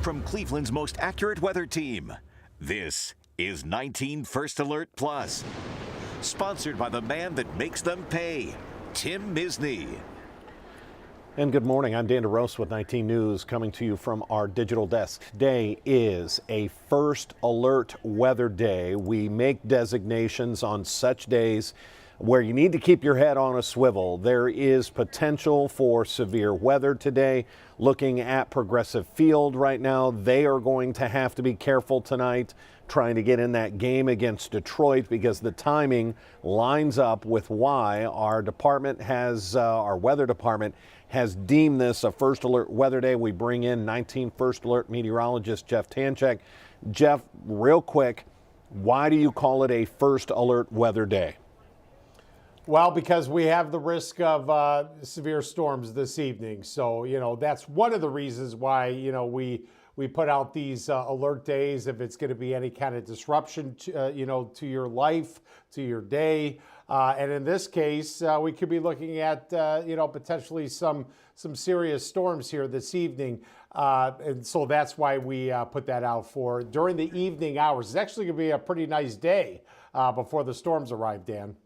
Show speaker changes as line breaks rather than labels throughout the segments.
From Cleveland's most accurate weather team, this is 19 First Alert Plus. Sponsored by the man that makes them pay, Tim Misney.
And good morning, I'm Dan DeRose with 19 News, coming to you from our digital desk. Today is a First Alert weather day. We make designations on such days where you need to keep your head on a swivel. There is potential for severe weather today. Looking at Progressive Field right now, they are going to have to be careful tonight, trying to get in that game against Detroit, because the timing lines up with why our weather department has deemed this a First Alert weather day. We bring in 19 First Alert meteorologist Jeff Tanchek. Jeff, real quick, why do you call it a First Alert weather day?
Well, because we have the risk of severe storms this evening. So, that's one of the reasons why, we put out these alert days if it's going to be any kind of disruption, to your life, to your day. And in this case, we could be looking at, potentially some serious storms here this evening. And so that's why we put that out for during the evening hours. It's actually going to be a pretty nice day before the storms arrive, Dan.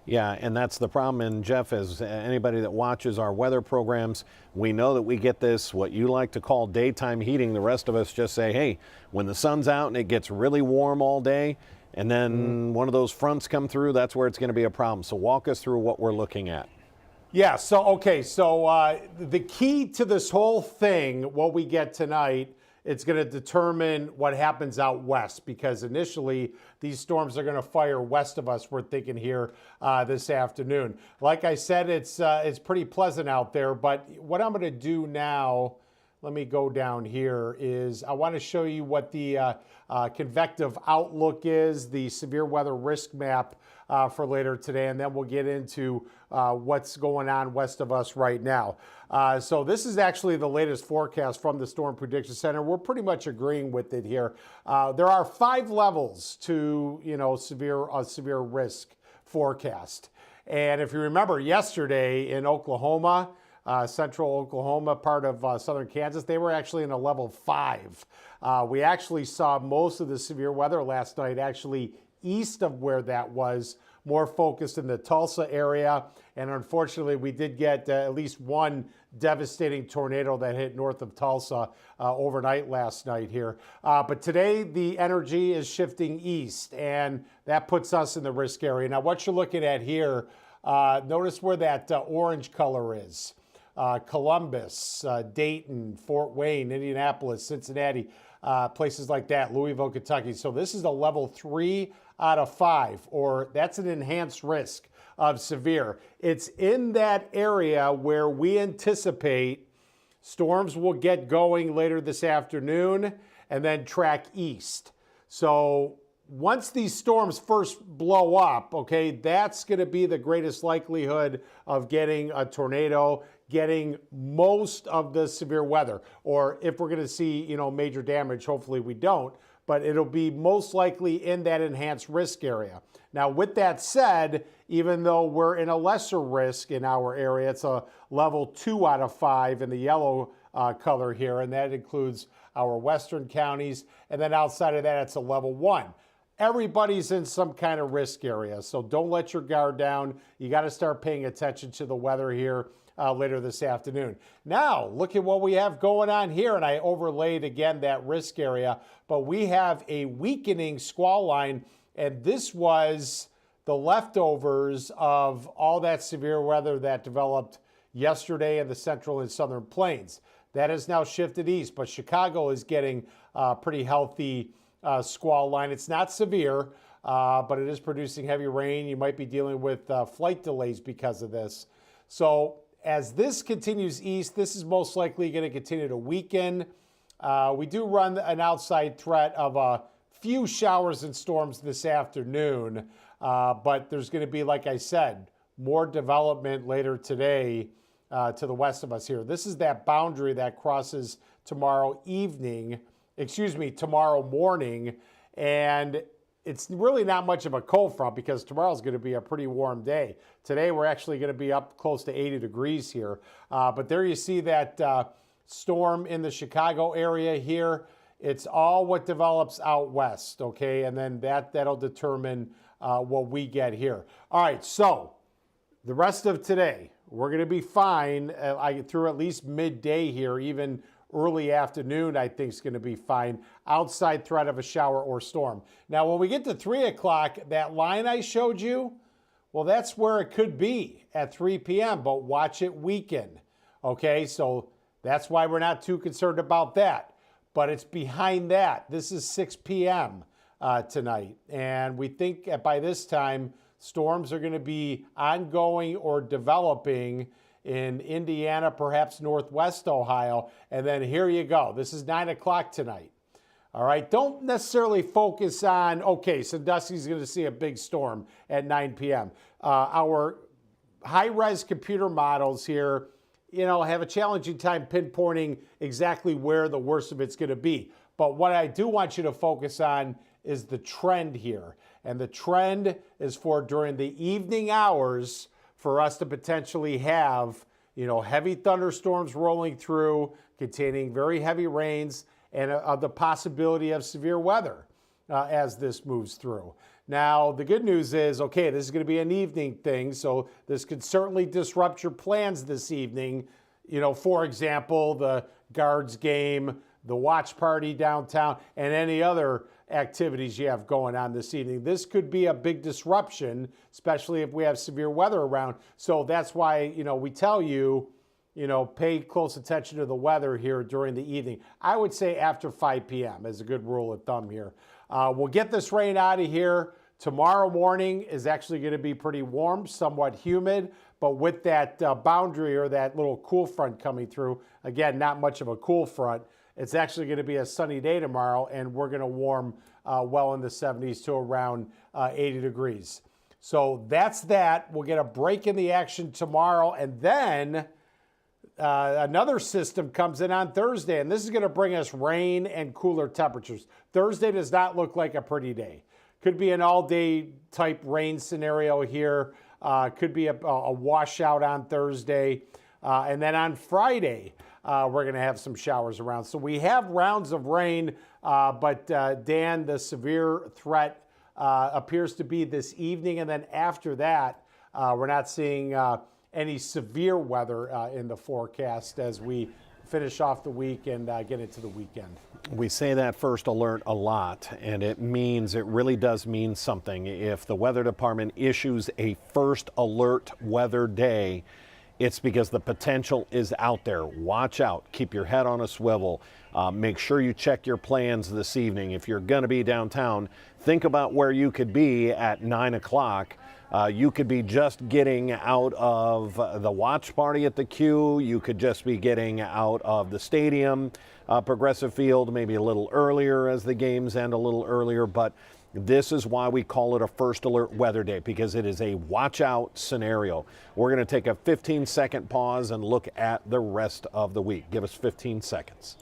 Yeah, and that's the problem. And Jeff, as anybody that watches our weather programs, we know that we get this, what you like to call daytime heating. The rest of us just say, hey, when the sun's out and it gets really warm all day, and then one of those fronts come through, that's where it's going to be a problem. So walk us through what we're looking at.
Yeah, so the key to this whole thing, what we get tonight, it's going to determine what happens out west, because initially these storms are going to fire west of us, we're thinking here this afternoon. Like I said, it's pretty pleasant out there, but what I'm going to do now, let me go down here, is I want to show you what the convective outlook is, the severe weather risk map for later today, and then we'll get into what's going on west of us right now. So this is actually the latest forecast from the Storm Prediction Center. We're pretty much agreeing with it here. There are 5 levels to severe risk forecast. And if you remember yesterday in Oklahoma, central Oklahoma, part of southern Kansas, they were actually in a level 5. We actually saw most of the severe weather last night actually east of where that was, more focused in the Tulsa area. And unfortunately, we did get at least one devastating tornado that hit north of Tulsa overnight last night here. But today, the energy is shifting east, and that puts us in the risk area. Now, what you're looking at here, notice where that orange color is. Columbus, Dayton, Fort Wayne, Indianapolis, Cincinnati, places like that, Louisville, Kentucky. So this is a level 3 out of 5, or that's an enhanced risk of severe. It's in that area where we anticipate storms will get going later this afternoon and then track east. So once these storms first blow up, okay, that's going to be the greatest likelihood of getting a tornado, getting most of the severe weather. Or if we're going to see, major damage, hopefully we don't, but it'll be most likely in that enhanced risk area. Now, with that said, even though we're in a lesser risk in our area, it's a level 2 out of 5 in the yellow color here, and that includes our western counties. And then outside of that, it's a level 1. Everybody's in some kind of risk area, so don't let your guard down. You got to start paying attention to the weather here later this afternoon. Now, look at what we have going on here, and I overlaid again that risk area, but we have a weakening squall line, and this was the leftovers of all that severe weather that developed yesterday in the central and southern plains. That has now shifted east, but Chicago is getting a pretty healthy squall line. It's not severe, but it is producing heavy rain. You might be dealing with flight delays because of this. So as this continues east, this is most likely going to continue to weaken. We do run an outside threat of a few showers and storms this afternoon, but there's going to be, like I said, more development later today to the west of us here. This is that boundary that crosses tomorrow morning, and it's really not much of a cold front because tomorrow's going to be a pretty warm day. Today we're actually going to be up close to 80 degrees here, but there you see that storm in the Chicago area here. It's all what develops out west, okay? And then that'll determine what we get here. All right, so the rest of today, we're going to be fine through at least midday here, even early afternoon, I think is going to be fine. Outside threat of a shower or storm. Now, when we get to 3 o'clock, that line I showed you, well, that's where it could be at 3 p.m., but watch it weaken, okay? So that's why we're not too concerned about that. But it's behind that. This is 6 p.m. Tonight. And we think by this time, storms are going to be ongoing or developing in Indiana, perhaps northwest Ohio. And then here you go. This is 9 o'clock tonight. All right. Don't necessarily focus on, okay, Sandusky's going to see a big storm at 9 p.m. Our high-res computer models here, have a challenging time pinpointing exactly where the worst of it's going to be. But what I do want you to focus on is the trend here. And the trend is for during the evening hours for us to potentially have, heavy thunderstorms rolling through, containing very heavy rains, and the possibility of severe weather as this moves through. Now, the good news is, okay, this is going to be an evening thing, so this could certainly disrupt your plans this evening. For example, the Guards game, the watch party downtown, and any other activities you have going on this evening. This could be a big disruption, especially if we have severe weather around. So that's why, we tell you, pay close attention to the weather here during the evening. I would say after 5 p.m. is a good rule of thumb here. We'll get this rain out of here. Tomorrow morning is actually going to be pretty warm, somewhat humid, but with that boundary or that little cool front coming through, again, not much of a cool front. It's actually going to be a sunny day tomorrow, and we're going to warm well in the 70s to around 80 degrees. So that's that. We'll get a break in the action tomorrow, and then another system comes in on Thursday, and this is going to bring us rain and cooler temperatures. Thursday does not look like a pretty day. Could be an all-day type rain scenario here. Could be a washout on Thursday. And then on Friday, we're going to have some showers around. So we have rounds of rain, but Dan, the severe threat appears to be this evening. And then after that, we're not seeing any severe weather in the forecast as we finish off the week and get into the weekend.
We say that first alert a lot, and it really does mean something. If the weather department issues a first alert weather day, it's because the potential is out there. Watch out. Keep your head on a swivel. Make sure you check your plans this evening. If you're going to be downtown, think about where you could be at 9 o'clock. You could be just getting out of the watch party at the Q. You could just be getting out of the stadium, Progressive Field, maybe a little earlier as the games end a little earlier. But this is why we call it a first alert weather day, because it is a watch out scenario. We're going to take a 15-second pause and look at the rest of the week. Give us 15 seconds.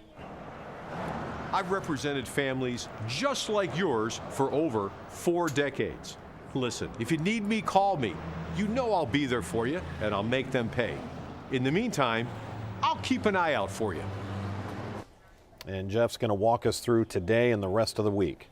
I've represented families just like yours for over 4 decades. Listen, if you need me, call me. You know I'll be there for you, and I'll make them pay. In the meantime, I'll keep an eye out for you.
And Jeff's going to walk us through today and the rest of the week.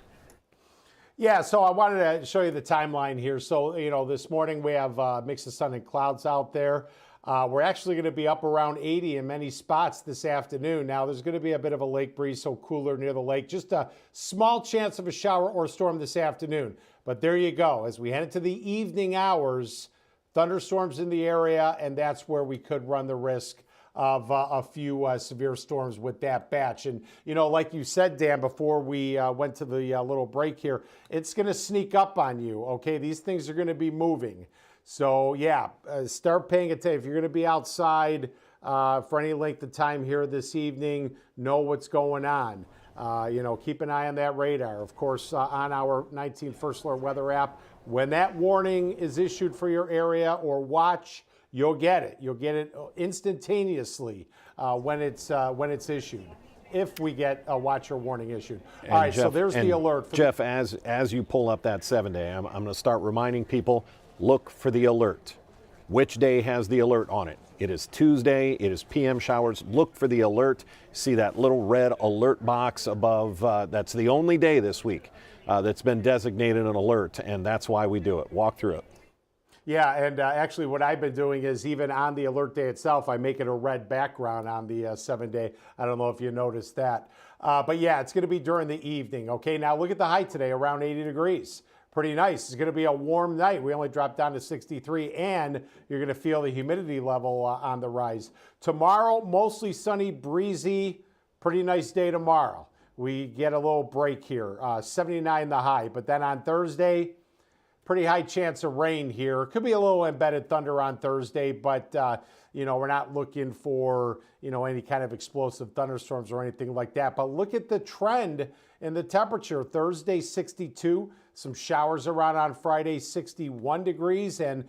Yeah, so I wanted to show you the timeline here. So, this morning we have a mix of sun and clouds out there. We're actually going to be up around 80 in many spots this afternoon. Now, there's going to be a bit of a lake breeze, so cooler near the lake. Just a small chance of a shower or storm this afternoon. But there you go. As we head into the evening hours, thunderstorms in the area, and that's where we could run the risk of a few severe storms with that batch. And, like you said, Dan, before we went to the little break here, it's going to sneak up on you, okay? These things are going to be moving. So, yeah, start paying attention. If you're going to be outside for any length of time here this evening, know what's going on. Keep an eye on that radar. Of course, on our 19 First Alert weather app, when that warning is issued for your area or watch, you'll get it. You'll get it instantaneously when it's issued, if we get a watch or warning issued. All right, Jeff, so there's the alert.
Jeff, as you pull up that 7-day, I'm going to start reminding people, look for the alert. Which day has the alert on it? It is Tuesday. It is PM showers. Look for the alert. See that little red alert box above. That's the only day this week that's been designated an alert, and that's why we do it. Walk through it.
Yeah, and actually what I've been doing is even on the alert day itself, I make it a red background on the 7-day. I don't know if you noticed that. But yeah, it's going to be during the evening. Okay, now look at the high today, around 80 degrees. Pretty nice. It's going to be a warm night. We only dropped down to 63, and you're going to feel the humidity level on the rise. Tomorrow, mostly sunny, breezy, pretty nice day tomorrow. We get a little break here, 79 the high. But then on Thursday, pretty high chance of rain here. Could be a little embedded thunder on Thursday, but we're not looking for any kind of explosive thunderstorms or anything like that. But look at the trend in the temperature. Thursday 62, some showers around on Friday, 61 degrees, and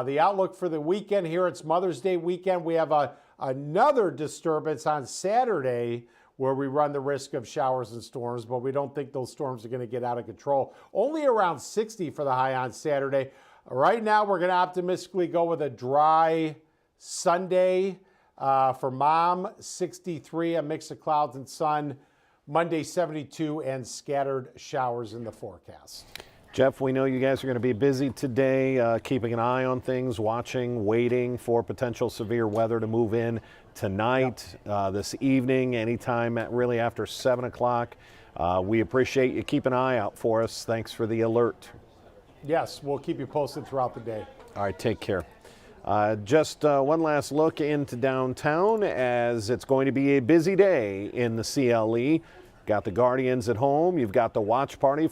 the outlook for the weekend here. It's Mother's Day weekend. We have another disturbance on Saturday, where we run the risk of showers and storms, but we don't think those storms are going to get out of control. Only around 60 for the high on Saturday. Right now, we're going to optimistically go with a dry Sunday. For Mom, 63, a mix of clouds and sun. Monday, 72, and scattered showers in the forecast.
Jeff, we know you guys are going to be busy today, keeping an eye on things, watching, waiting for potential severe weather to move in tonight, this evening, anytime really after 7 o'clock. We appreciate you. Keep an eye out for us. Thanks for the alert.
Yes, we'll keep you posted throughout the day.
All right, take care. Just one last look into downtown, as it's going to be a busy day in the CLE. Got the Guardians at home. You've got the watch party,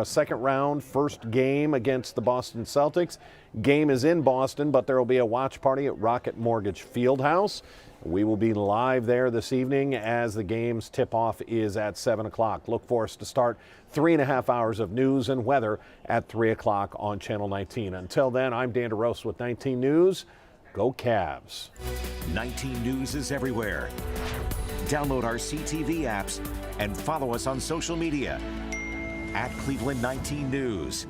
second round, first game against the Boston Celtics. Game is in Boston, but there will be a watch party at Rocket Mortgage Fieldhouse. We will be live there this evening as the game's tip-off is at 7 o'clock. Look for us to start 3.5 hours of news and weather at 3 o'clock on Channel 19. Until then, I'm Dan DeRosa with 19 News. Go Cavs.
19 News is everywhere. Download our CTV apps and follow us on social media at Cleveland 19 News.